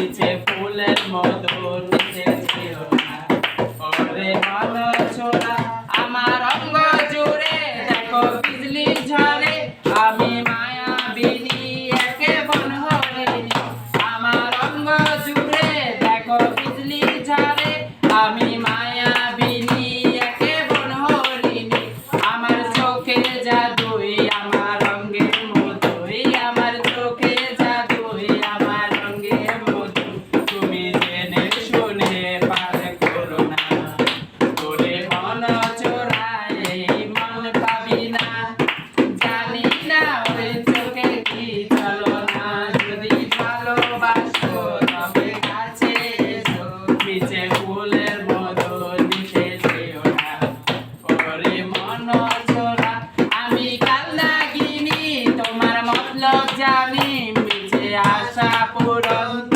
নিচে ফুলের মতো নিচে ছিল না ওরে মন ছোড়া আমার অঙ্গ জুড়ে দেখো বিজলি ঝরে আমি মায়াবিনী একে বন হরিণী আমার অঙ্গ জুড়ে দেখো বিজলি ঝরে আমি মায়াবিনী একে বন হরিণী আমার চোখে জাদুই আমার অঙ্গের মতোই আমার চোখে জাদুই আমার অঙ্গের মতো তুমি জেনে শুনে পার করো না তোরে মন চোরায় এই মন পাবি না জানি না ওই চোখে কি চলো না যদি ভালোবাসো তবে কাছে এসো নিচে ফুলের মতো নিচে যেও না ওরে মন চোরা আমি কালনাগিনী তোমার মতলব জানি মিছে আশা পূরণ